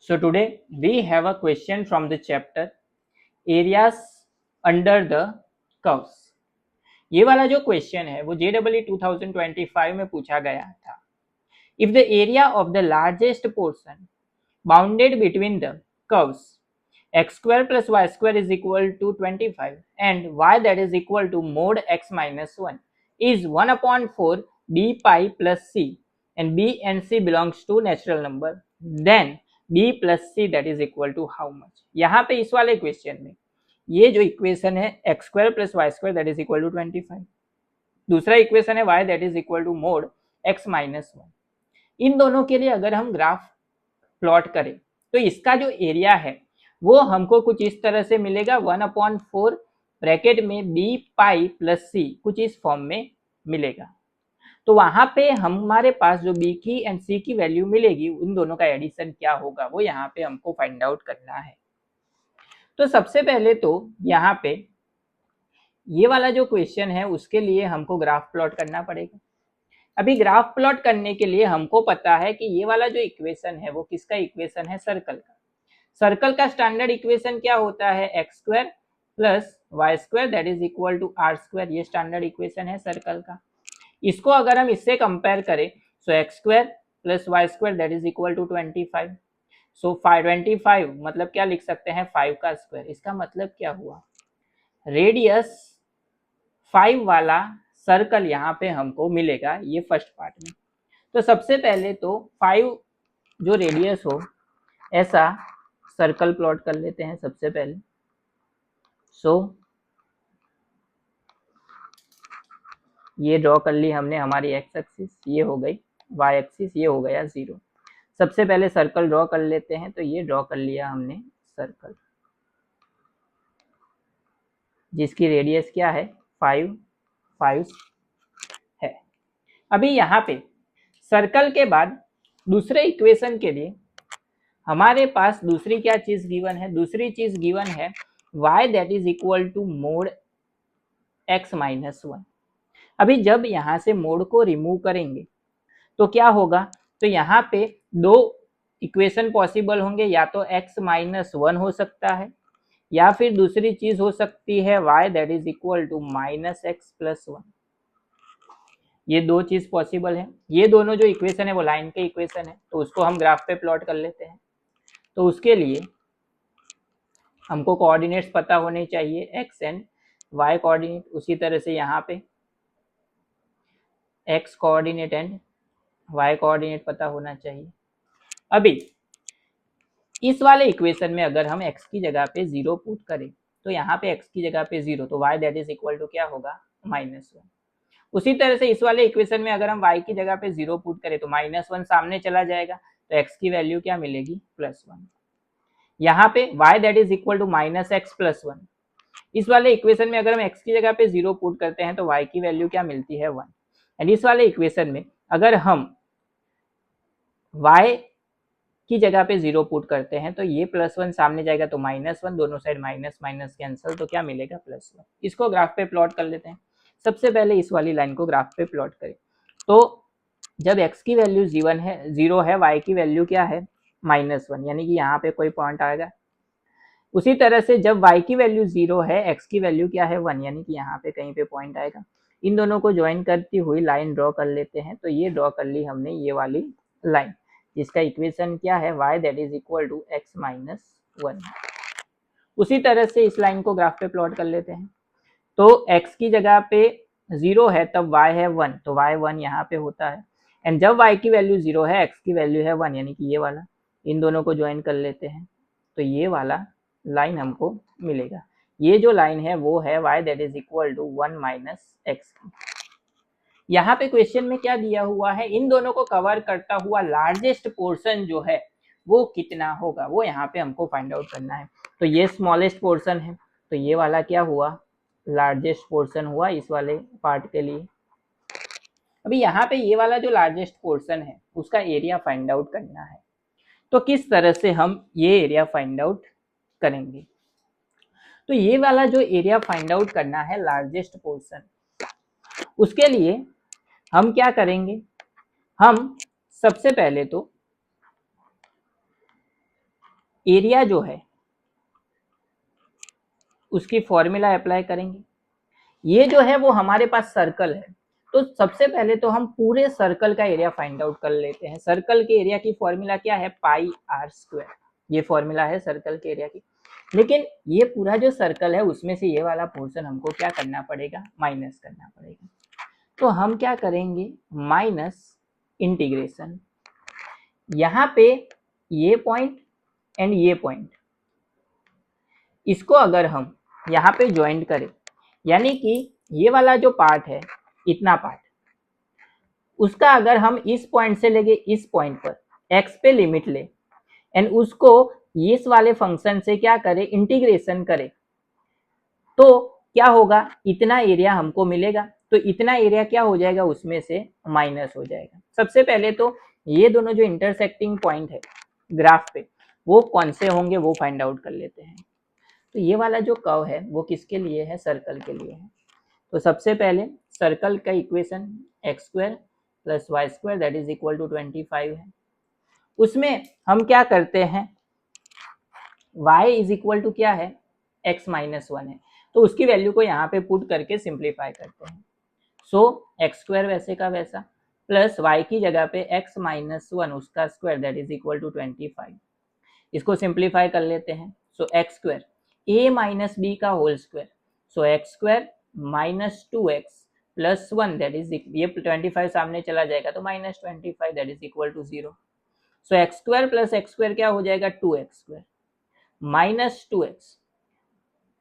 So today we have a question from the chapter areas under the curves. ये वाला जो question है वो JEE 2025 में पूछा गया था. If the area of the largest portion bounded between the curves x square plus y square is equal to 25 and y that is equal to mod x minus 1 is 1 upon 4 b pi plus c and b and c belongs to natural number, then b plus c that is equal to how much. यहाँ पे इस वाले question में ये जो equation है x square plus y square that is equal to 25, दूसरा equation है y that is equal to mod x minus 1. इन दोनों के लिए अगर हम ग्राफ प्लॉट करें तो इसका जो एरिया है वो हमको कुछ इस तरह से मिलेगा 1/4 ब्रैकेट में बी पाई प्लस सी कुछ इस फॉर्म में मिलेगा. तो वहां पे हमारे पास जो बी की एंड सी की वैल्यू मिलेगी उन दोनों का एडिशन क्या होगा वो यहाँ पे हमको फाइंड आउट करना है. तो सबसे पहले तो यहाँ पे ये वाला जो क्वेश्चन है उसके लिए हमको ग्राफ प्लॉट करना पड़ेगा. अभी ग्राफ प्लॉट करने के लिए हमको पता है कि ये वाला जो इक्वेशन है वो किसका इक्वेशन है, सर्कल का. सर्कल का स्टैंडर्ड इक्वेशन क्या होता है, x square plus y square that is equal to r square. ये स्टैंडर्ड इक्वेशन है सर्कल का. इसको अगर हम इससे कंपेयर करें so x square plus y square that is equal to 25. So 25 मतलब क्या लिख सकते हैं 5 का स्क्वायर. इसका मतलब क्या हुआ, रेडियस 5 वाला सर्कल यहाँ पे हमको मिलेगा ये फर्स्ट पार्ट में. तो सबसे पहले तो 5 जो रेडियस हो ऐसा सर्कल प्लॉट कर लेते हैं सबसे पहले. सो ये ड्रॉ कर ली हमने हमारी एक्स एक्सिस, ये हो गई वाई एक्सिस, ये हो गया 0. सबसे पहले सर्कल ड्रॉ कर लेते हैं. तो ये ड्रॉ कर लिया हमने सर्कल जिसकी रेडियस क्या है 5 है. अभी यहाँ पे सर्कल के बाद दूसरे इक्वेशन के लिए हमारे पास दूसरी क्या चीज गिवन है, दूसरी चीज गिवन है y that is equal to mod x minus 1. अभी जब यहाँ से मोड को रिमूव करेंगे तो क्या होगा, तो यहाँ पे दो इक्वेशन पॉसिबल होंगे, या तो x माइनस 1 हो सकता है या फिर दूसरी चीज हो सकती है y that is equal to minus x plus 1. ये दो चीज पॉसिबल है. ये दोनों जो इक्वेशन है वो लाइन के इक्वेशन है, तो उसको हम ग्राफ पे प्लॉट कर लेते हैं. तो उसके लिए हमको कोऑर्डिनेट्स पता होने चाहिए x एंड y कोऑर्डिनेट. उसी तरह से यहाँ पे x coordinate and y coordinate पता होना चाहिए. अभी इस वाले इक्वेशन में अगर हम x की जगह पे 0 पुट करें तो यहाँ पे x की जगह पे 0 तो y that is equal to क्या होगा -1. उसी तरह से इस वाले इक्वेशन में अगर हम y की जगह पे 0 पुट करें तो -1 सामने चला जाएगा तो x की वैल्यू क्या मिलेगी +1. यहाँ पे y that is equal to -x plus 1. इस वाले इक्वेशन में अगर हम x की जगह पे 0 पुट करते हैं तो y की वैल्यू क्या मिलती है 1. एंड इस वाले इक्वेशन में अगर हम y की जगह पे 0 पुट करते हैं तो ये +1 सामने जाएगा तो -1, दोनों साइड माइनस माइनस कैंसिल, तो क्या मिलेगा +1. इसको ग्राफ पे प्लॉट कर लेते हैं. सबसे पहले इस वाली लाइन को ग्राफ पे प्लॉट करें. तो जब x की वैल्यू 0 है y की वैल्यू क्या है -1, यानी कि यहाँ पे कोई पॉइंट आएगा. उसी तरह से जब y की वैल्यू 0 है x की वैल्यू क्या है 1, यानी कि यहाँ पे कहीं पे पॉइंट आएगा. इन दोनों को ज्वाइन करती हुई लाइन ड्रॉ कर लेते हैं. तो ये ड्रॉ कर ली हमने ये वाली लाइन जिसका इक्वेशन क्या है y that is equal to x minus 1. उसी तरह से इस लाइन को ग्राफ पे प्लॉट कर लेते हैं. तो x की जगह पे 0 है तब y है 1, तो y 1 यहाँ पे होता है. एंड जब y की वैल्यू 0 है x की वैल्यू है 1, यानी कि ये वाला. इन दोनों को ज्वाइन कर लेते हैं तो ये वाला लाइन हमको मिलेगा. ये जो लाइन है वो है y that is equal to 1 minus x. यहाँ पे क्वेश्चन में क्या दिया हुआ है, इन दोनों को कवर करता हुआ लार्जेस्ट पोर्शन जो है वो कितना होगा वो यहाँ पे हमको फाइंड आउट करना है. तो ये स्मॉलेस्ट पोर्शन है तो ये वाला क्या हुआ लार्जेस्ट पोर्शन हुआ इस वाले पार्ट के लिए. अभी यहाँ पे ये वाला जो लार्जेस्ट पोर्शन है उसका एरिया फाइंड आउट करना है. तो किस तरह से हम ये एरिया फाइंड आउट करेंगे, तो ये वाला जो एरिया फाइंड आउट करना है लार्जेस्ट पोर्शन, उसके लिए हम क्या करेंगे, हम सबसे पहले तो एरिया जो है उसकी फॉर्मूला अप्लाई करेंगे। ये जो है वो हमारे पास सर्कल है, तो सबसे पहले तो हम पूरे सर्कल का एरिया फाइंड आउट कर लेते हैं। सर्कल के एरिया की फॉर्मूला क्या है, पाई आर स्क्वायर, ये फॉर्मूला है सर्कल के एरिया की। लेकिन ये पूरा जो सर्कल है उसमें से ये वाला पोर्शन हमको क्या करना पड़ेगा, माइनस करना पड़ेगा। तो हम क्या करेंगे, माइनस इंटीग्रेशन, यहाँ पे ये पॉइंट एंड ये पॉइंट, इसको अगर हम यहाँ पे ज्वाइंट करें, यानी कि ये वाला जो पार्ट है, इतना पार्ट, उसका अगर हम इस पॉइंट से लेके इस पॉइंट पर x पे लिमिट ले एंड उसको इस वाले फंक्शन से क्या करें, इंटीग्रेशन करें, तो क्या होगा, इतना एरिया हमको मिलेगा। तो इतना एरिया क्या हो जाएगा, उसमें से माइनस हो जाएगा। सबसे पहले तो ये दोनों जो इंटरसेक्टिंग पॉइंट है ग्राफ पे, वो कौन से होंगे वो फाइंड आउट कर लेते हैं। तो ये वाला जो कर्व है वो किसके लिए है, सर्कल के लिए है। तो सबसे पहले सर्कल का equation x square plus y square that is equal to 25 है। उसमें हम क्या करते हैं, y इज इक्वल टू क्या है, x माइनस 1 है, तो उसकी वैल्यू को यहाँ पे पुट करके सिंप्लीफाई करते हैं। सो एक्स स्क्वायर वैसे का वैसा प्लस y की जगह पे x माइनस 1 उसका square that is equal to 25। इसको सिंप्लीफाई कर लेते हैं। So x square a minus B का whole square, so x square minus 2x plus 1 that is, ये 25 सामने चला जाएगा तो minus 25 that is equal to 0। So x square plus x square क्या हो जाएगा, 2x square minus 2x,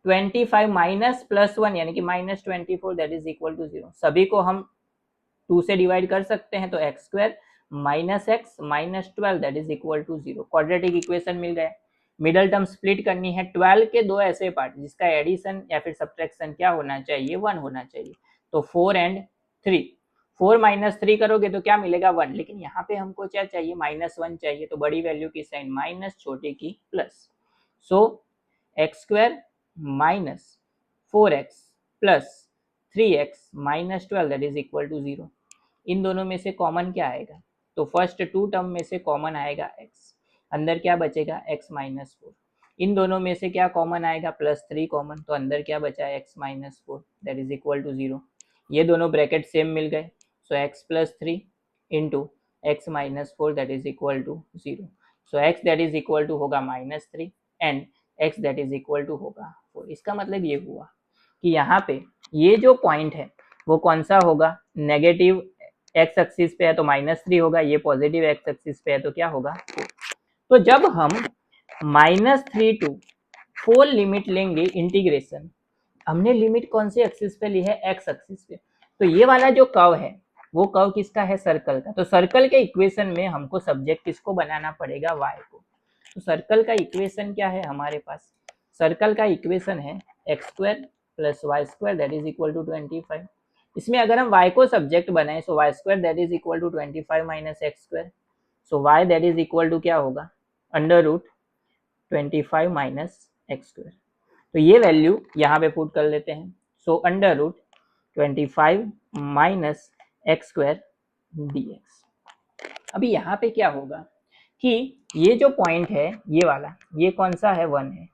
25 minus plus 1 यानी कि minus 24 that is equal to 0। सभी को हम 2 से डिवाइड कर सकते हैं, तो x square minus x minus 12 that is equal to 0। Quadratic equation मिल गया। मिडल टर्म स्प्लिट करनी है, 12 के दो ऐसे पार्ट जिसका एडिशन या फिर सब्ट्रैक्शन क्या होना चाहिए, 1 होना चाहिए। तो 4 एंड 3, 4 माइनस 3 करोगे तो क्या मिलेगा, 1। लेकिन यहाँ पे हमको क्या चाहिए, माइनस 1 चाहिए, तो बड़ी वैल्यू की साइन माइनस, छोटे की plus. So x square minus 4x plus 3x minus 12 that is equal to 0। इन दोनों में से कॉमन क्या आएगा, तो फर्स्ट टू टर्म में से कॉमन आएगा x, अंदर क्या बचेगा x माइनस 4। इन दोनों में से क्या कॉमन आएगा, प्लस 3 कॉमन, तो अंदर क्या बचा है x minus 4 that is equal to 0। ये दोनों ब्रैकेट सेम मिल गए, so x plus 3 into x minus 4 that is equal to 0। So x that is equal to होगा minus 3 and x that is equal to होगा 4। इसका मतलब ये हुआ कि यहाँ पे ये जो पॉइंट है वो कौन सा होगा, नेगेटिव एक्स एक्सिस पे है तो माइनस 3 होगा, ये पॉजिटिव एक्स एक्सिस पे है तो क्या होगा 4। तो जब हम माइनस 3 टू 4 लिमिट लेंगे इंटीग्रेशन, हमने लिमिट कौन से एक्सिस पे ली है, एक्स एक्सिस पे, तो ये वाला जो कर्व है वो कर्व किसका है, सर्कल का। तो सर्कल के इक्वेशन में हमको सब्जेक्ट किसको बनाना पड़ेगा, y को। तो सर्कल का इक्वेशन क्या है हमारे पास, सर्कल का इक्वेशन है x square plus y square that is equal to 25। इसमें अगर हम y को सब्जेक्ट बनाए, so y square that is equal to 25 minus x square, so y that is equal to क्या होगा, under root 25 minus x square. तो ये value यहाँ पे पुट कर लेते हैं। So under root 25 minus x square dx। अभी यहाँ पे क्या होगा कि ये जो पॉइंट है ये वाला, ये कौन सा है, 1 है।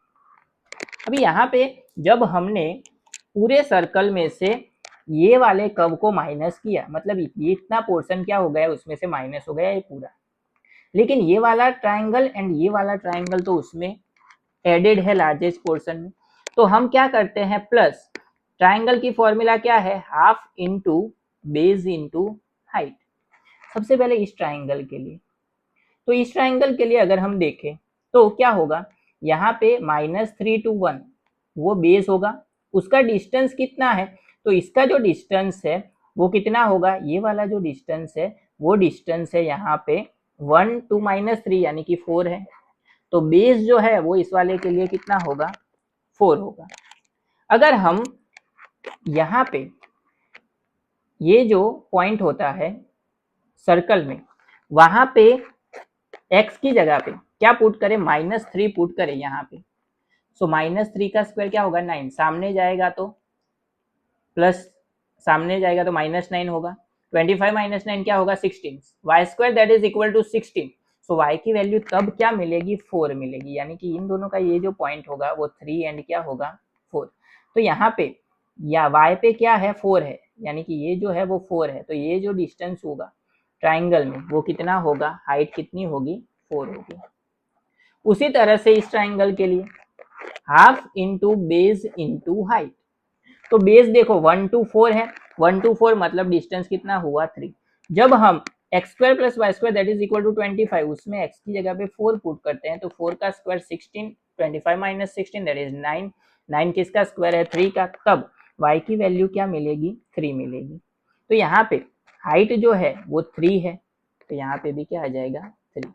अभी यहाँ पे जब हमने पूरे सर्कल में से ये वाले कर्व को माइनस किया, मतलब ये इतना पोर्शन क्या हो गया, उसमें से माइनस हो गया ये पूरा। लेकिन ये वाला ट्राइंगल एंड ये वाला ट्राइंगल तो उसमें एडेड है लार्जेस्ट पोर्शन में, तो हम क्या करते हैं, प्लस ट्राइंगल की फॉर्मूला क्या है, half into base into height. सबसे पहले इस ट्राइंगल के लिए, तो इस ट्राइंगल के लिए अगर हम देखें तो क्या होगा, यहाँ पे -3 to 1 वो बेस होगा, उसका डिस्टेंस कितना है, तो इसका जो डिस्टेंस है वो कितना होगा, ये वाला जो डिस्टेंस है वो डिस्टेंस है यहाँ पे 1 to -3 यानी कि 4 है। तो बेस जो है वो इस वाले के लिए कितना होगा, 4 होगा। अगर हम यहाँ पे ये जो पॉइंट होता है सर्कल में, वहां पे x की जगह पे क्या पुट करें, -3 पुट करें यहाँ पे। सो -3 का स्क्वायर क्या होगा, 9, सामने जाएगा तो प्लस, सामने जाएगा तो -9 होगा, 25 माइनस 9 क्या होगा, 16, y square that is equal to 16। So y की वैल्यू तब क्या मिलेगी, 4 मिलेगी, यानी कि इन दोनों का ये जो पॉइंट होगा वो 3 एंड क्या होगा 4। तो यहाँ पे या y पे क्या है 4 है, यानी कि ये जो है वो 4 है, तो ये जो डिस्टेंस होगा ट्राइंगल में वो कितना होगा, हाइट कितनी होगी 4 होगी। उसी तरह से इस ट्राइंगल के लिए half into base into height, तो बेस देखो 1 to 4 है, 1 to 4 मतलब डिस्टेंस कितना हुआ 3। जब हम x square plus y square that is equal to 25 उसमें x की जगह पे 4 पुट करते हैं, तो 4 का स्क्वायर 16, 25 माइनस 16 दैट इज 9, 9 किसका स्क्वायर है 3 का, तब y की वैल्यू क्या मिलेगी 3 मिलेगी। तो यहाँ पे हाइट जो है वो 3 है, तो यहाँ पे भी क्या आ जाएगा 3।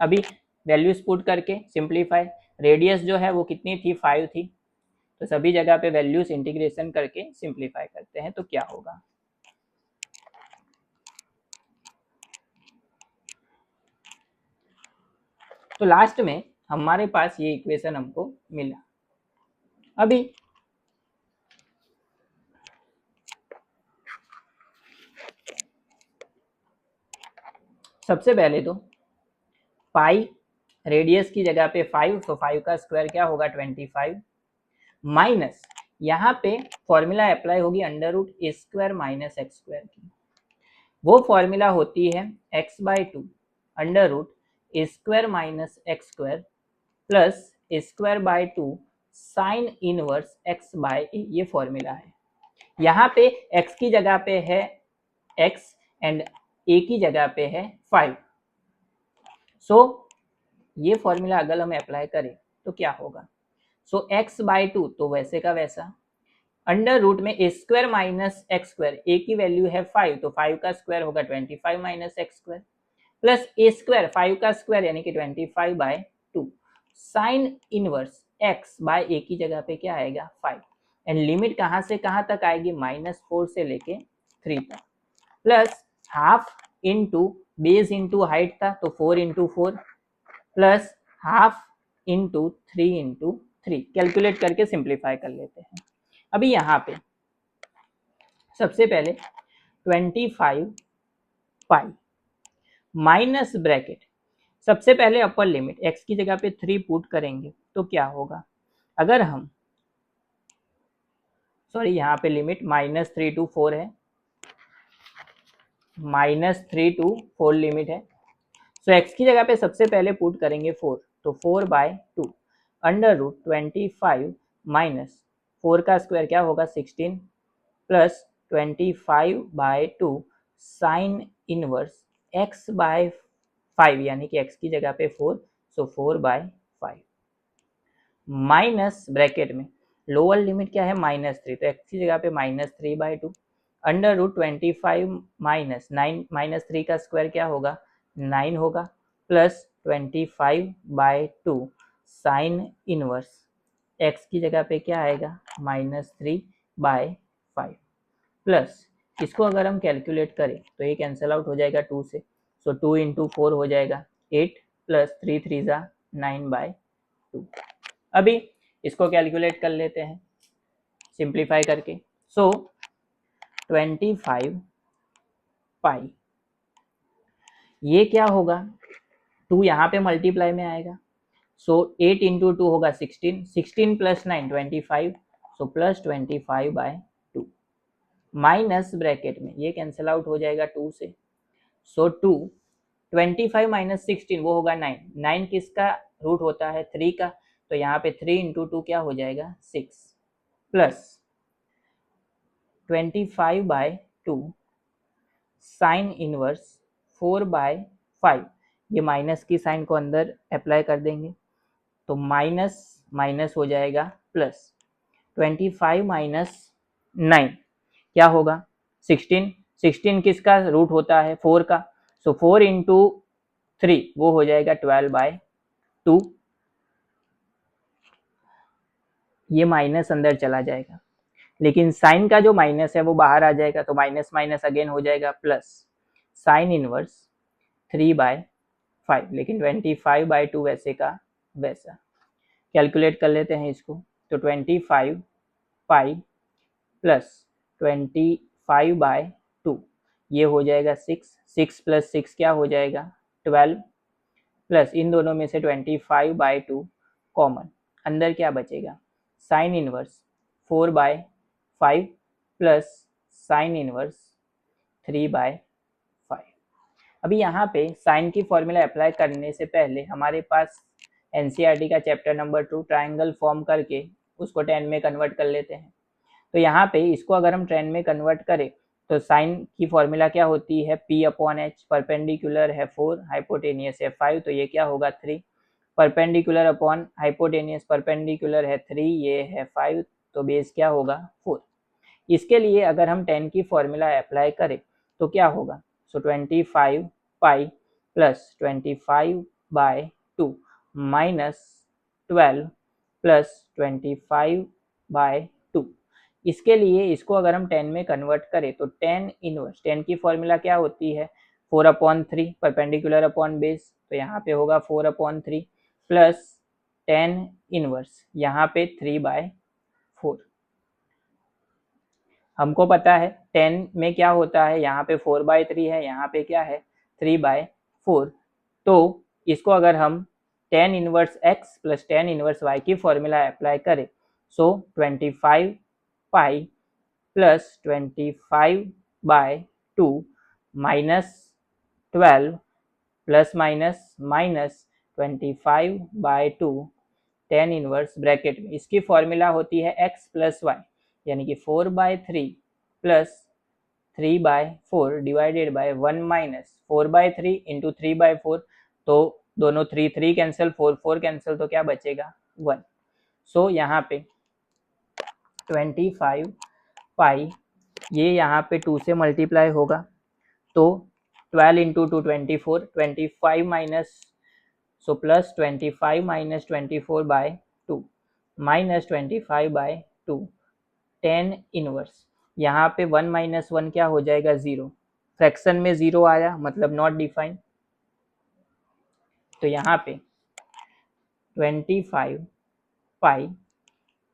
अभी वैल्यूज पुट करके सिंप्लीफाई, रेडियस जो है वो कितनी थी 5 थी, तो सभी जगह पे वैल्यूज इंटीग्रेशन करके सिंप्लीफाई करते हैं तो क्या होगा, तो लास्ट में हमारे पास ये इक्वेशन हमको मिला। अभी सबसे पहले तो पाई रेडियस की जगह पे 5, तो 5 का स्क्वायर क्या होगा 25 माइनस यहाँ पे फॉर्मूला अप्लाई होगी under root a square minus x square की, वो फॉर्मूला होती है x by 2 under root a square minus x square plus a square by 2 sine inverse x by a, ये फॉर्मूला है। यहाँ पे x की जगह पे है x एंड a की जगह पे है 5, सो ये फॉर्मूला अगर हम अप्लाई करें तो क्या होगा, सो x बाई 2 तो वैसे का वैसा अंडर रूट में ए स्क्वायर माइनस एक्स स्क्वायर, ए की वैल्यू है 5 तो 5 का स्क्वायर होगा 25 minus x square plus a square 5 का स्क्वायर यानी कि 25 by 2 sine inverse x by a की जगह पे क्या आएगा 5 एंड लिमिट कहाँ से कहाँ तक आएगी -4 से लेके 3 तक plus half into base into height था तो 4 into 4 plus half into 3 into 3, calculate करके सिंप्लीफाई कर लेते हैं। अभी यहाँ पे सबसे पहले 25 पाई माइनस ब्रैकेट, सबसे पहले अपर लिमिट x की जगह पे 3 पुट करेंगे तो क्या होगा, अगर हम सॉरी यहाँ पे लिमिट -3 to 4 है, -3 to 4 लिमिट है, सो x की जगह पे सबसे पहले पुट करेंगे 4, तो 4 बाय 2 अंडर रूट 25 माइनस 4 का स्क्वायर क्या होगा 16 plus 25 by 2 sine inverse x by 5 यानी कि x की जगह पे 4, सो 4 बाय 5 माइनस ब्रैकेट में लोअर लिमिट क्या है -3 तो x की जगह पे -3 बाय 2 अंडर रूट 25 माइनस 9 -3 का स्क्वायर क्या होगा 9 होगा plus 25 by 2 sine inverse x की जगह पे क्या आएगा -3 बाय 5 प्लस इसको अगर हम कैलकुलेट करें तो ये कैंसिल आउट हो जाएगा 2 से, सो 2 इंटू 4 हो जाएगा 8 प्लस 3 3 जा 9 बाय 2। अभी इसको कैलकुलेट कर लेते हैं सिंप्लीफाई करके, सो 25 पाई ये क्या होगा 2 यहाँ पे मल्टीप्लाई में आएगा, सो 8 इंटू 2 होगा 16, 16 plus 9 25, so plus 25 by 2 minus bracket में ये कैंसिल आउट हो जाएगा 2 से, सो 2 25 माइनस 16 वो होगा 9, 9 किसका रूट होता है 3 का, तो यहाँ पे 3 इंटू 2 क्या हो जाएगा 6 plus 25 by 2 sine inverse 4 by 5, ये माइनस की साइन को अंदर अप्लाई कर देंगे तो माइनस माइनस हो जाएगा प्लस 25 माइनस 9 क्या होगा 16, 16 किसका रूट होता है 4 का, सो 4 इंटू 3 वो हो जाएगा 12 बाय 2, ये माइनस अंदर चला जाएगा लेकिन साइन का जो माइनस है वो बाहर आ जाएगा तो माइनस माइनस अगेन हो जाएगा प्लस साइन इनवर्स 3 बाय 5, लेकिन 25 बाय 2 वैसे का वैसा कैलकुलेट कर लेते हैं इसको, तो 25 पाई प्लस 25 बाय 2 ये हो जाएगा 6, 6 प्लस 6 क्या हो जाएगा 12 प्लस इन दोनों में से 25/2 कॉमन, अंदर क्या बचेगा, sine inverse 4/5 plus sine inverse 3/5। अभी यहाँ पे साइन की फॉर्मूला अप्लाई करने से पहले हमारे पास एनसीईआरटी का चैप्टर नंबर 2 ट्राइंगल फॉर्म करके उसको 10 में कन्वर्ट कर लेते हैं। तो यहाँ पे इसको अगर हम 10 में कन्वर्ट करें तो साइन की फॉर्मूला क्या होती है, P/H, परपेंडिकुलर है 4, हाइपोटेनियस है 5, तो ये क्या होगा 3, परपेंडिकुलर अपॉन हाइपोटेनियस, परपेंडिकुलर है 3, ये है 5, तो बेस क्या होगा 4। इसके लिए अगर हम 10 की फॉर्मूला अप्लाई करें तो क्या होगा, सो 25 पाई प्लस 25/2 माइनस 12 प्लस 25/2। इसके लिए इसको अगर हम 10 में कन्वर्ट करें तो 10 इनवर्स, 10 की फॉर्मूला क्या होती है 4/3, परपेंडिकुलर अपॉन बेस, तो यहाँ पे होगा 4/3 प्लस 10 इनवर्स, यहाँ पे 3/4। हमको पता है 10 में क्या होता है, यहाँ पे 4/3 है, यहाँ पे क्या है 3/4। तो इसको अगर हम 10 inverse x plus 10 inverse y की फॉर्मूला अप्लाई करें, सो 25 pi plus 25/2 minus 12 plus minus minus 25/2 10 inverse bracket में, इसकी फॉर्मूला होती है x प्लस वाई, यानी कि 4/3 plus 3/4 divided by 1 minus 4/3 into 3/4, तो दोनों 3 कैंसिल, 4 कैंसिल, तो क्या बचेगा 1। सो यहाँ पे 25 पाई, ये यहाँ पे 2 से मल्टीप्लाई होगा, तो 12 इंटू 2 24, 25 माइनस, सो प्लस 25 माइनस 24/2 माइनस 25/2 10 इनवर्स, यहाँ पे 1 माइनस 1 क्या हो जाएगा 0, फ्रैक्शन में 0 आया मतलब नॉट डिफाइन, तो यहाँ पे 25 पाई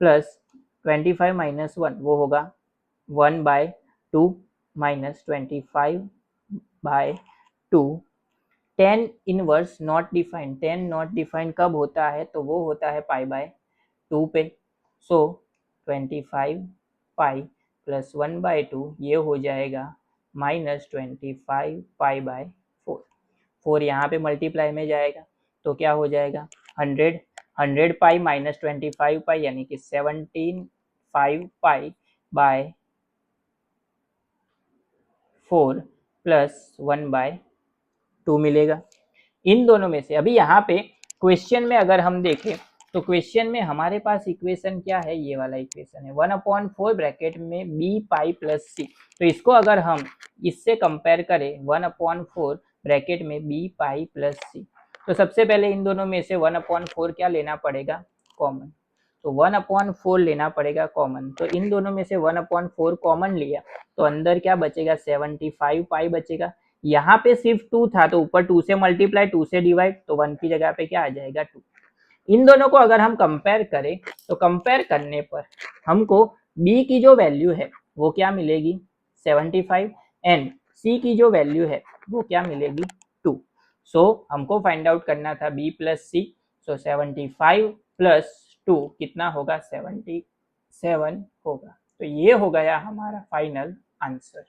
प्लस 25 माइनस 1 वो होगा 1/2 minus 25/2 10 inverse not defined, 10 not defined कब होता है, तो वो होता है π/2 पे, सो 25 पाई प्लस 1/2 ये हो जाएगा माइनस 25 π/4, 4 यहाँ पे मल्टीप्लाई में जाएगा तो क्या हो जाएगा 100 पाई माइनस 25 पाई, यानी कि 17 π/4 प्लस 1/2 मिलेगा। इन दोनों में से अभी यहाँ पे क्वेश्चन में अगर हम देखें तो क्वेश्चन में हमारे पास इक्वेशन क्या है, ये वाला इक्वेशन है 1/4 ब्रैकेट में b पाई प्लस सी, तो इसको अगर हम इससे कंपेयर करें 1/4 ब्रैकेट में b पाई प्लस सी, तो सबसे पहले इन दोनों में से 1/4 क्या लेना पड़ेगा कॉमन, तो 1/4 लेना पड़ेगा कॉमन, तो इन दोनों में से 1/4 कॉमन लिया तो अंदर क्या बचेगा 75 पाई बचेगा, यहाँ पे सिर्फ 2 था तो ऊपर 2 से मल्टीप्लाई 2 से डिवाइड, तो 1 की जगह पे क्या आ जाएगा 2। इन दोनों को अगर हम कंपेयर करें तो कंपेयर करने पर हमको b की जो वैल्यू है वो क्या मिलेगी 75 एंड c की जो वैल्यू है वो क्या मिलेगी 2। सो हमको फाइंड आउट करना था b प्लस सी, सो 75 प्लस 2 कितना होगा 77 होगा, तो ये हो गया हमारा फाइनल आंसर।